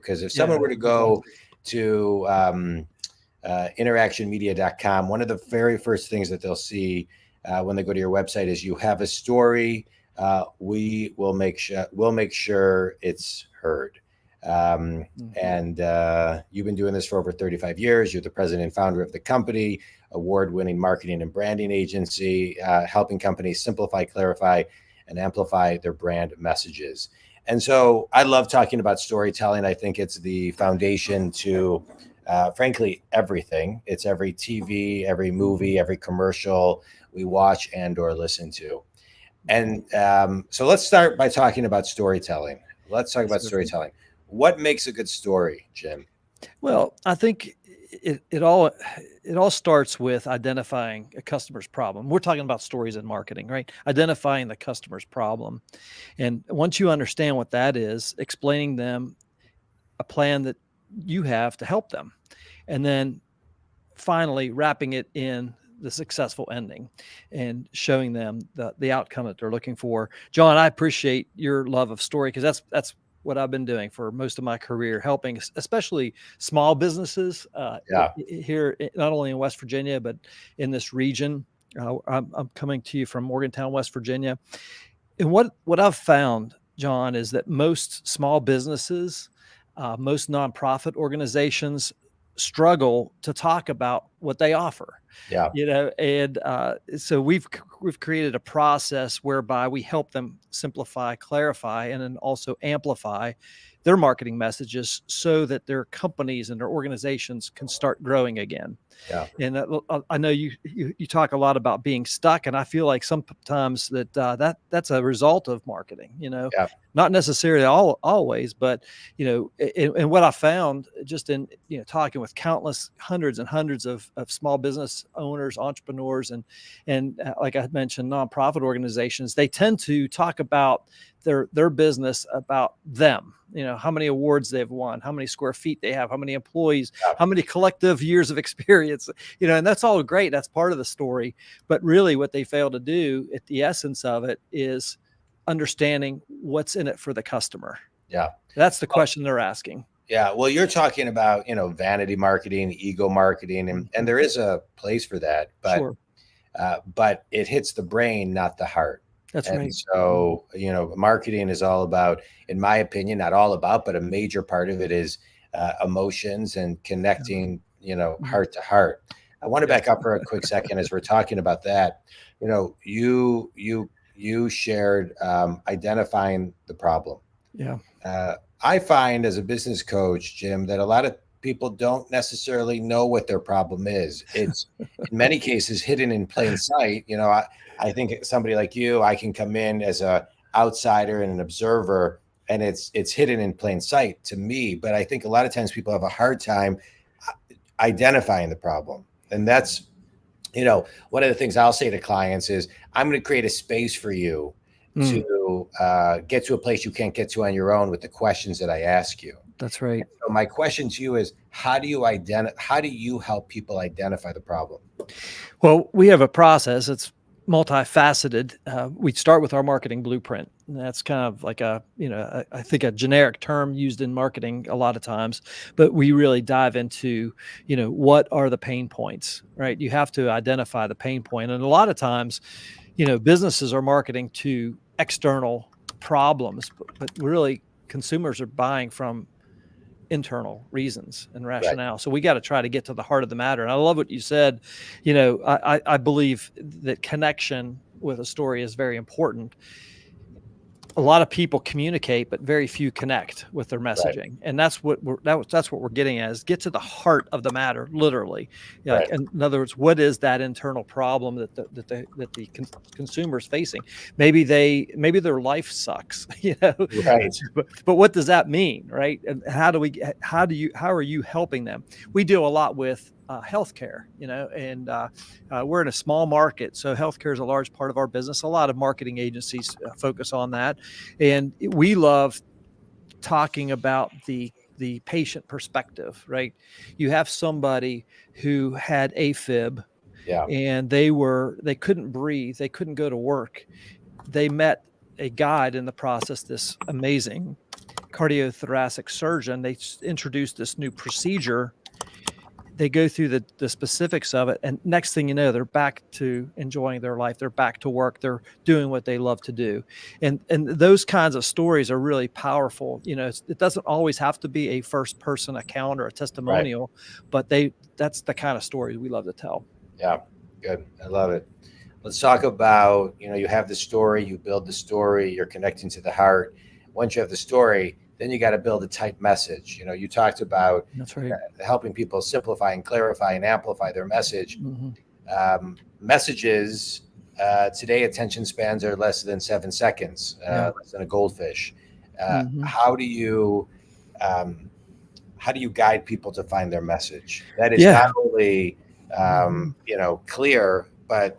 Because if someone were to go to InnerActionMedia.com, one of the very first things that they'll see when they go to your website is you have a story. We'll make sure it's heard. And you've been doing this for over 35 years. You're the president and founder of the company, award-winning marketing and branding agency, helping companies simplify, clarify, and amplify their brand messages. And so I love talking about storytelling. I think it's the foundation to, frankly, everything. It's every TV, every movie, every commercial we watch and or listen to. And so let's start by talking about storytelling. Let's talk about storytelling. What makes a good story, Jim? Well, I think it all starts with identifying a customer's problem. We're talking about stories in marketing, right? Identifying the customer's problem. And once you understand what that is, explaining them a plan that you have to help them. And then finally wrapping it in the successful ending and showing them the outcome that they're looking for. Jon, I appreciate your love of story, because that's what I've been doing for most of my career, helping especially small businesses here, not only in West Virginia, but in this region. I'm coming to you from Morgantown, West Virginia. And what I've found, Jon, is that most small businesses, most nonprofit organizations struggle to talk about what they offer. Yeah. And so we've created a process whereby we help them simplify, clarify, and then also amplify their marketing messages so that their companies and their organizations can start growing again. Yeah. And I know you talk a lot about being stuck, and I feel like sometimes that's a result of marketing, not necessarily always, but, and what I found just in, talking with countless hundreds and hundreds of small business owners, entrepreneurs, and like I mentioned, nonprofit organizations, they tend to talk about their business, about them, how many awards they've won, how many square feet they have, how many employees, how many collective years of experience, and that's all great. That's part of the story. But really what they fail to do at the essence of it is understanding what's in it for the customer. Yeah. That's the question they're asking. Yeah. Well, you're talking about, vanity marketing, ego marketing, and there is a place for that, but, Sure. But it hits the brain, not the heart. That's and right. So, marketing is all about, in my opinion, not all about, but a major part of it is emotions and connecting, heart to heart. I want to back up for a quick second as we're talking about that. You shared identifying the problem. Yeah. I find as a business coach, Jim, that a lot of people don't necessarily know what their problem is. It's in many cases hidden in plain sight. I think somebody like you, I can come in as a outsider and an observer, and it's hidden in plain sight to me. But I think a lot of times people have a hard time identifying the problem. And that's, one of the things I'll say to clients is, I'm going to create a space for you to get to a place you can't get to on your own with the questions that I ask you. That's right. And so my question to you is, how do you help people identify the problem? Well, we have a process. It's multifaceted. We start with our marketing blueprint. And that's kind of like I think a generic term used in marketing a lot of times, but we really dive into, what are the pain points, right? You have to identify the pain point. And a lot of times, businesses are marketing to external problems, but really consumers are buying from internal reasons and rationale. Right. So we got to try to get to the heart of the matter. And I love what you said. I believe that connection with a story is very important. A lot of people communicate, but very few connect with their messaging. Right. And that's what we're getting at, is get to the heart of the matter, literally. Right. In other words, what is that internal problem that the consumer's facing? Maybe their life sucks, Right. But what does that mean, right? And how are you helping them? We do a lot with healthcare, and we're in a small market, so healthcare is a large part of our business. A lot of marketing agencies focus on that, and we love talking about the patient perspective, right? You have somebody who had AFib, and they couldn't breathe, they couldn't go to work. They met a guide in the process, this amazing cardiothoracic surgeon, they introduced this new procedure. They go through the specifics of it, and next thing you know, they're back to enjoying their life. They're back to work. They're doing what they love to do, and those kinds of stories are really powerful. It doesn't always have to be a first person account or a testimonial, but that's the kind of stories we love to tell. Yeah, good. I love it. Let's talk about, you have the story, you build the story, you're connecting to the heart. Once you have the story, then you got to build a tight message. You talked about That's right. Helping people simplify and clarify and amplify their message. Messages, today attention spans are less than 7 seconds, less than a goldfish. How do you guide people to find their message that is not only clear, but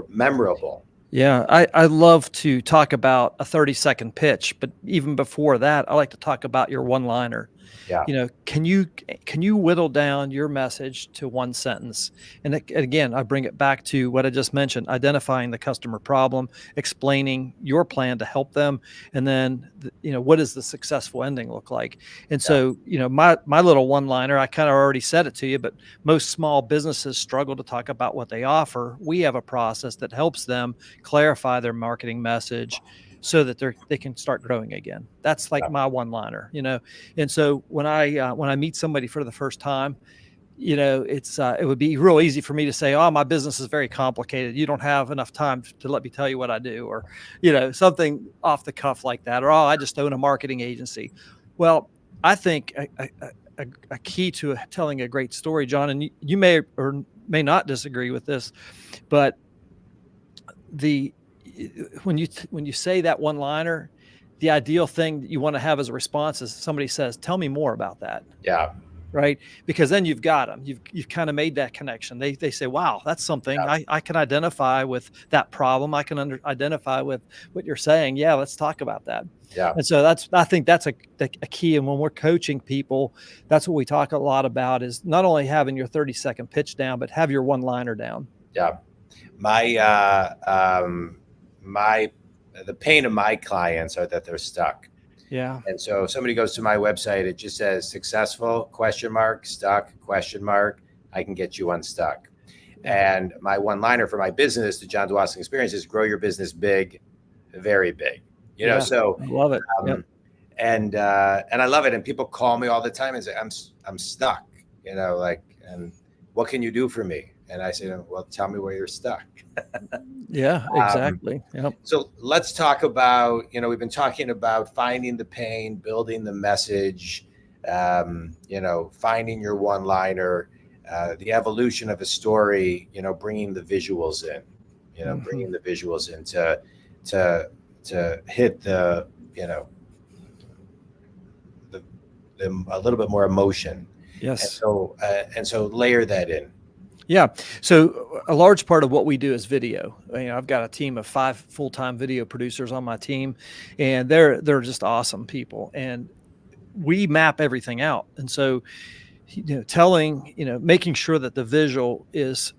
memorable? Yeah, I love to talk about a 30-second pitch, but even before that, I like to talk about your one-liner. Yeah. Can you whittle down your message to one sentence? And again, I bring it back to what I just mentioned: identifying the customer problem, explaining your plan to help them, and then what does the successful ending look like? And so my little one-liner, I kind of already said it to you, but most small businesses struggle to talk about what they offer. We have a process that helps them clarify their marketing message, so that they can start growing again. That's like my one-liner, And so when I meet somebody for the first time, it would be real easy for me to say, "Oh, my business is very complicated. You don't have enough time to let me tell you what I do," or something off the cuff like that, or "Oh, I just own a marketing agency." Well, I think a key to telling a great story, John, and you may or may not disagree with this, but when you say that one-liner, the ideal thing that you want to have as a response is somebody says, "Tell me more about that." Yeah. Right. Because then you've got them. You've kind of made that connection. They say, "Wow, that's something I can identify with that problem. I can identify with what you're saying. Yeah, let's talk about that." Yeah. And so I think that's a key. And when we're coaching people, that's what we talk a lot about, is not only having your 30-second pitch down, but have your one-liner down. Yeah. The pain of my clients are that they're stuck. Yeah. And so if somebody goes to my website, it just says successful, ? Stuck, ? I can get you unstuck. And my one-liner for my business, the Jon Dwoskin experience, is grow your business big, very big. So I love it. And I love it. And people call me all the time and say, I'm stuck, and what can you do for me? And I say, well, tell me where you're stuck. Yeah, exactly. So let's talk about, we've been talking about finding the pain, building the message, finding your one-liner, the evolution of a story, bringing the visuals in, bringing the visuals in to hit the a little bit more emotion. Yes. And so layer that in. Yeah. So a large part of what we do is video. I've got a team of 5 full-time video producers on my team, and they're just awesome people. And we map everything out. And so, making sure that the visual is,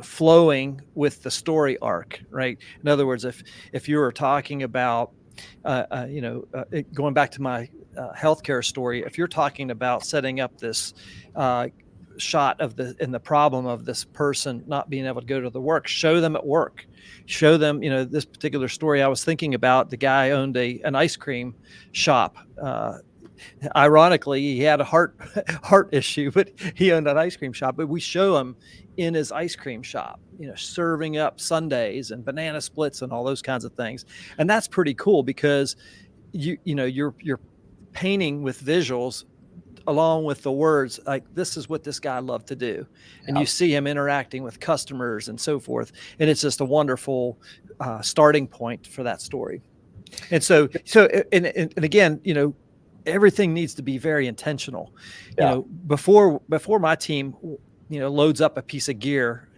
flowing with the story arc, right? In other words, if you were talking about, going back to my healthcare story, if you're talking about setting up this shot of the problem of this person not being able to go to the work, show them at work, show them, this particular story I was thinking about, the guy owned an ice cream shop. Ironically, he had a heart issue, but he owned an ice cream shop. But we show him in his ice cream shop, serving up sundaes and banana splits and all those kinds of things. And that's pretty cool, because you're painting with visuals along with the words, like, this is what this guy loved to do. And you see him interacting with customers and so forth. And it's just a wonderful starting point for that story. And so and again, everything needs to be very intentional. Before my team, loads up a piece of gear,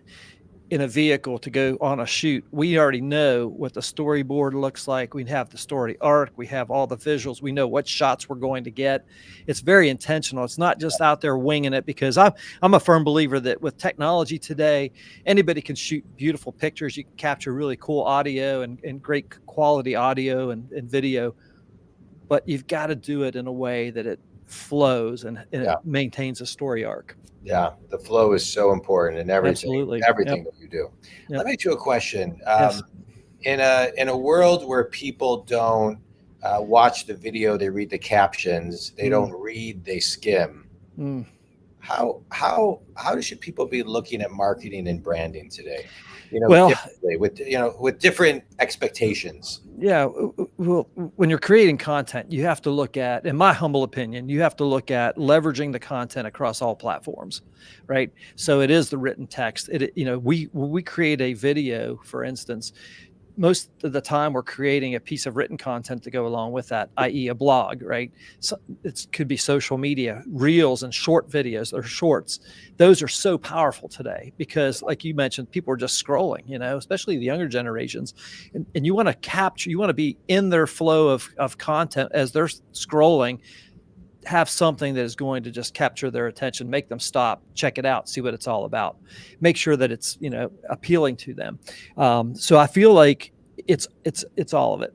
in a vehicle to go on a shoot, we already know what the storyboard looks like. We have the story arc. We have all the visuals. We know what shots we're going to get. It's very intentional. It's not just out there winging it, because I'm a firm believer that with technology today, anybody can shoot beautiful pictures. You can capture really cool audio and great quality audio and video, but you've got to do it in a way that it flows and it maintains a story arc. Yeah, the flow is so important in everything that you do. Yep. Let me ask you a question. Yes. In a world where people don't watch the video, they read the captions, they don't read, they skim. How should people be looking at marketing and branding today? Differently, with different expectations. Yeah. Well, when you're creating content, you have to look at, in my humble opinion, you have to look at leveraging the content across all platforms, right? So it is the written text. When we create a video, for instance, most of the time we're creating a piece of written content to go along with that, i.e. a blog, right? So it could be social media, reels and short videos or shorts. Those are so powerful today because, like you mentioned, people are just scrolling, especially the younger generations. And you want to capture, you want to be in their flow of content as they're scrolling, have something that is going to just capture their attention, make them stop, check it out, see what it's all about, make sure that it's, appealing to them. So I feel like it's all of it.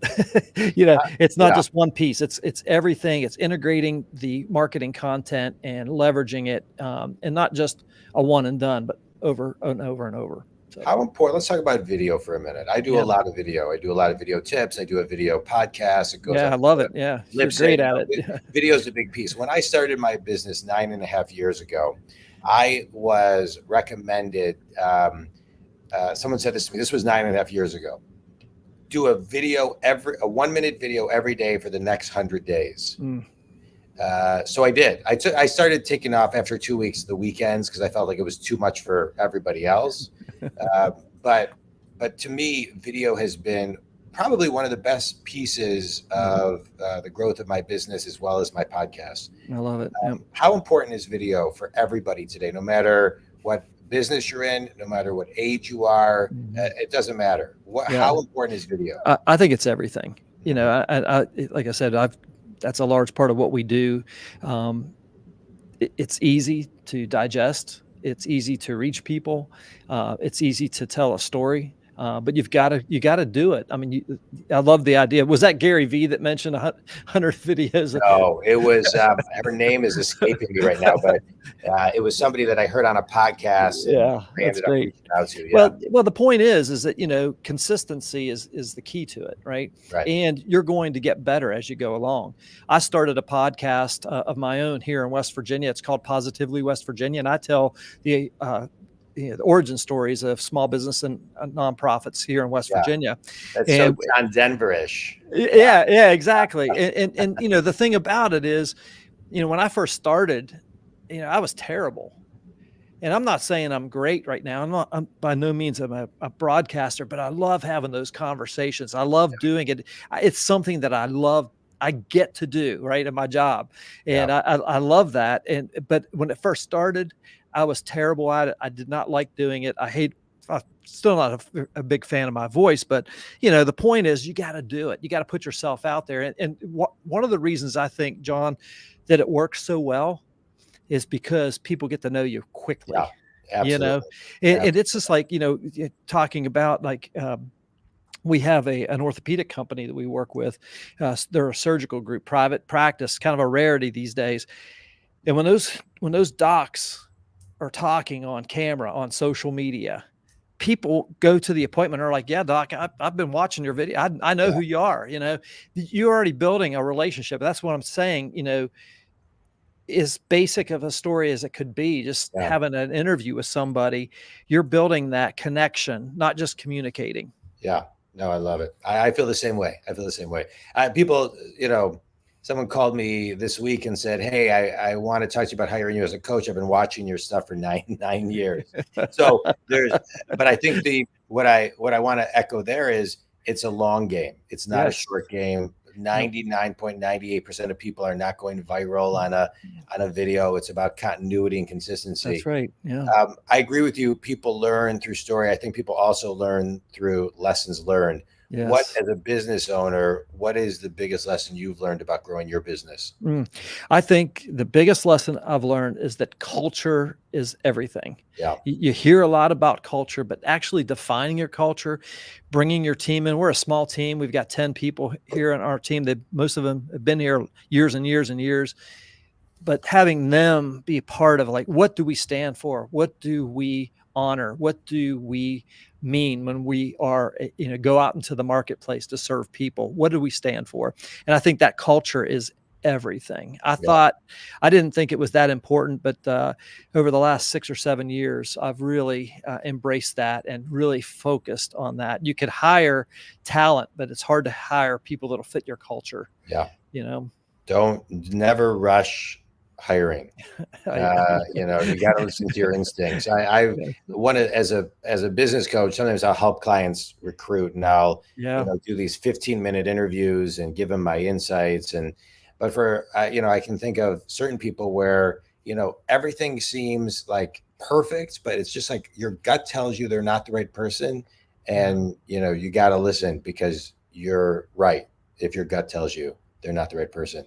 It's not just one piece. It's everything. It's integrating the marketing content and leveraging it, and not just a one and done, but over and over and over. So. How important? Let's talk about video for a minute. I do a lot of video. I do a lot of video tips. I do a video podcast. It goes. Yeah, I love it. Yeah, you're great at it. Video is a big piece. When I started my business 9.5 years ago, I was recommended. Someone said this to me. This was 9.5 years ago. Do a 1-minute video every day for the next 100 days. So I did. I started taking off after 2 weeks, the weekends, because I felt like it was too much for everybody else. But to me, video has been probably one of the best pieces of the growth of my business, as well as my podcast. I love it. How important is video for everybody today, no matter what business you're in, no matter what age you are? It doesn't matter. How important is video? I think it's everything. I like I said, that's a large part of what we do. It's easy to digest. It's easy to reach people. It's easy to tell a story. But you got to do it. I mean, I love the idea. Was that Gary Vee that mentioned 100 videos? No, it was, her name is escaping me right now, but it was somebody that I heard on a podcast. Yeah, that's great. Yeah. Well, the point is that, consistency is the key to it, right? And you're going to get better as you go along. I started a podcast of my own here in West Virginia. It's called Positively West Virginia. And I tell the origin stories of small business and nonprofits here in West Virginia. That's so John Denver-ish. Yeah, exactly. And the thing about it is, when I first started, I was terrible. And I'm not saying I'm great right now. I'm by no means a broadcaster, but I love having those conversations. I love doing it. It's something that I love. I get to do right in my job. And I love that. But when it first started, I was terrible at it. I did not like doing it. I'm still not a big fan of my voice, but the point is you got to do it. You got to put yourself out there. And one of the reasons I think, John, that it works so well is because people get to know you quickly. Yeah, absolutely. And it's just like, talking about like, we have an orthopedic company that we work with. They're a surgical group, private practice, kind of a rarity these days. And when those docs are talking on camera, on social media, people go to the appointment and are like, yeah, doc, I've been watching your video. I know who you are. You're already building a relationship. That's what I'm saying, as basic of a story as it could be, just having an interview with somebody, you're building that connection, not just communicating. Yeah, no, I love it. I feel the same way. People, someone called me this week and said, hey, I want to talk to you about hiring you as a coach. I've been watching your stuff for nine years. So but I think what I want to echo there is it's a long game. It's not a short game. 99.98% of people are not going viral on a video. It's about continuity and consistency. That's right. Yeah. I agree with you. People learn through story. I think people also learn through lessons learned. Yes. What, as a business owner, what is the biggest lesson you've learned about growing your business? I think the biggest lesson I've learned is that culture is everything. Yeah. You hear a lot about culture, but actually defining your culture, bringing your team in. We're a small team. We've got 10 people here on our team. Most of them have been here years and years and years. But having them be part of, like, what do we stand for? What do we honor? What do we mean when we are, go out into the marketplace to serve people? What do we stand for? And I think that culture is everything. I didn't think it was that important, but over the last 6 or 7 years, I've really embraced that and really focused on that. You could hire talent, but it's hard to hire people that'll fit your culture. Yeah. Never rush hiring. You got to listen to your instincts. I want to, as a business coach, sometimes I'll help clients recruit, and I'll do these 15-minute interviews and give them my insights. But for I can think of certain people where everything seems like perfect, but it's just like your gut tells you they're not the right person, and you got to listen, because you're right if your gut tells you they're not the right person.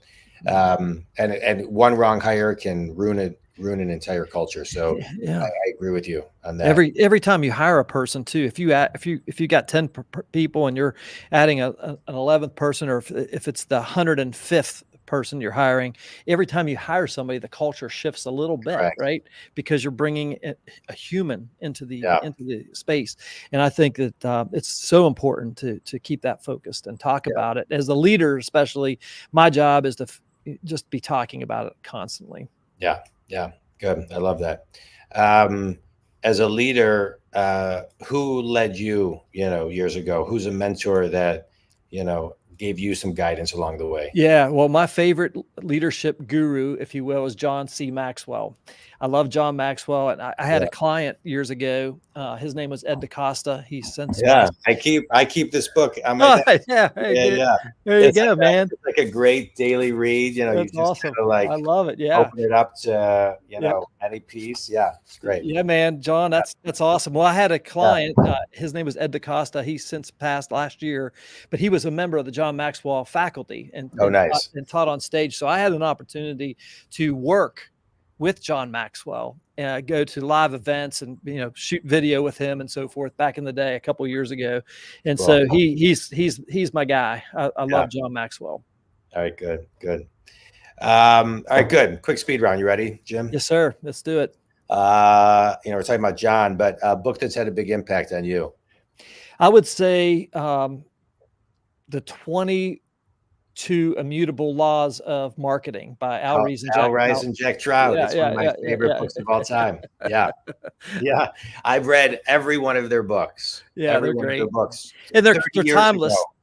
And one wrong hire can ruin an entire culture. So I agree with you on that. Every time you hire a person too, if you got 10 people and you're adding an 11th person, or if it's the 105th person you're hiring, every time you hire somebody, the culture shifts a little bit. Correct. Right? Because you're bringing a human into the space. And I think that it's so important to keep that focused and talk about it. As a leader, especially, my job is to just be talking about it constantly. Yeah. Good. I love that. As a leader, who led you, years ago? Who's a mentor that, gave you some guidance along the way? Yeah. Well, my favorite leadership guru, if you will, is John C. Maxwell. I love John Maxwell. And I had a client years ago. His name was Ed DaCosta. He's since I keep this book on my desk. There you go, man. It's like a great daily read. That's you just awesome. I love it. Yeah. Open it up to any piece. Yeah, it's great. Yeah, man, John, that's awesome. Well, I had a client. His name was Ed DaCosta. He's since passed last year, but he was a member of the John Maxwell faculty and taught on stage. So I had an opportunity to work with John Maxwell, go to live events and shoot video with him and so forth back in the day, a couple of years ago. And so he's my guy. I love John Maxwell. All right, good. All right, good. Quick speed round. You ready, Jim? Yes, sir. Let's do it. We're talking about John, but a book that's had a big impact on you. I would say the 22 Immutable Laws of Marketing by Al Ries and Jack Trout. It's one of my favorite books of all time. Yeah. I've read every one of their books. Yeah, they're great. Their books. And they're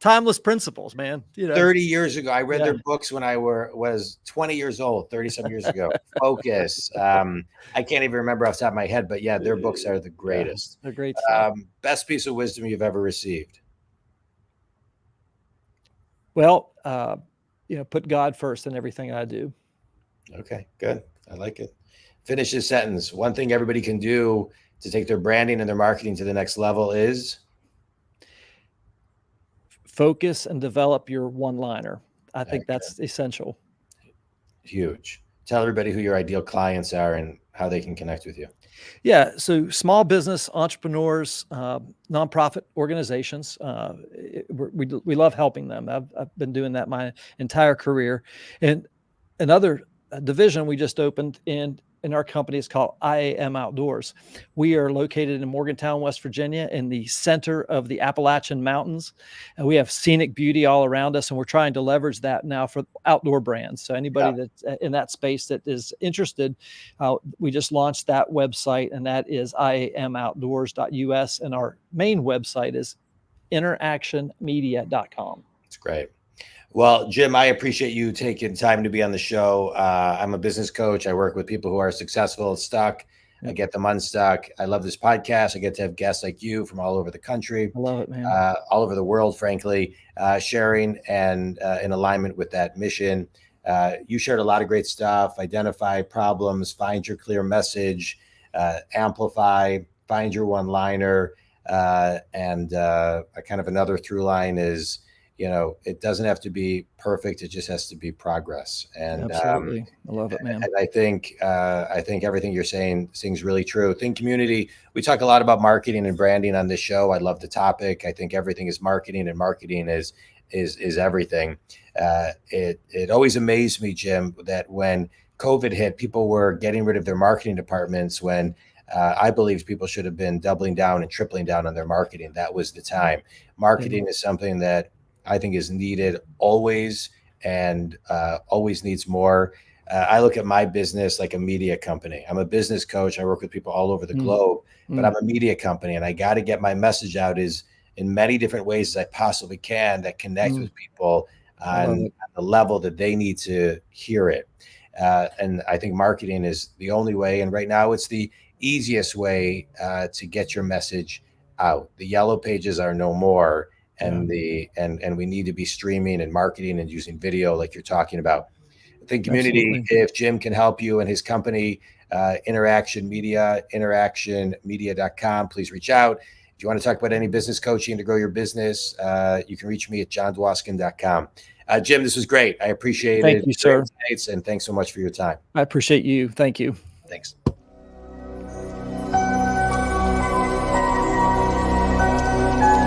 timeless principles, man. 30 years ago, I read their books when I was 20 years old, 30-some years ago. Focus. I can't even remember off the top of my head, but their books are the greatest. They're great. Best piece of wisdom you've ever received? Well, put God first in everything I do. Okay, good. I like it. Finish this sentence. One thing everybody can do to take their branding and their marketing to the next level is? Focus and develop your one-liner. I think that's essential. Huge. Tell everybody who your ideal clients are and how they can connect with you. Yeah. So small business entrepreneurs, nonprofit organizations, we love helping them. I've been doing that my entire career. And another division we just opened in our company is called IAM Outdoors. We are located in Morgantown, West Virginia, in the center of the Appalachian Mountains. And we have scenic beauty all around us, and we're trying to leverage that now for outdoor brands. So anybody that's in that space that is interested, we just launched that website, and that is iamoutdoors.us. And our main website is InnerActionmedia.com. That's great. Well, Jim, I appreciate you taking time to be on the show. I'm a business coach. I work with people who are successful, stuck. I get them unstuck. I love this podcast. I get to have guests like you from all over the country, I love it, man. all over the world, frankly, sharing and in alignment with that mission. You shared a lot of great stuff. Identify problems, find your clear message, amplify, find your one-liner, and a kind of another through line is, it doesn't have to be perfect. It just has to be progress. And Absolutely. I love it, man. and I think everything you're saying seems really true. Think community. We talk a lot about marketing and branding on this show. I love the topic. I think everything is marketing, and marketing is everything. It always amazed me, Jim, that when COVID hit, people were getting rid of their marketing departments when I believe people should have been doubling down and tripling down on their marketing. That was the time. Marketing is something that I think is needed always, and always needs more. I look at my business like a media company. I'm a business coach. I work with people all over the globe, but I'm a media company, and I got to get my message out in many different ways as I possibly can that connect with people on the level that they need to hear it. And I think marketing is the only way. And right now it's the easiest way to get your message out. The yellow pages are no more. And and we need to be streaming and marketing and using video like you're talking about. I think community, if Jim can help you and his company, InnerAction Media, InnerActionMedia.com, please reach out. If you want to talk about any business coaching to grow your business, you can reach me at JonDwoskin.com. Jim, this was great. I appreciate it. Thank you, sir. And thanks so much for your time. I appreciate you. Thank you. Thanks.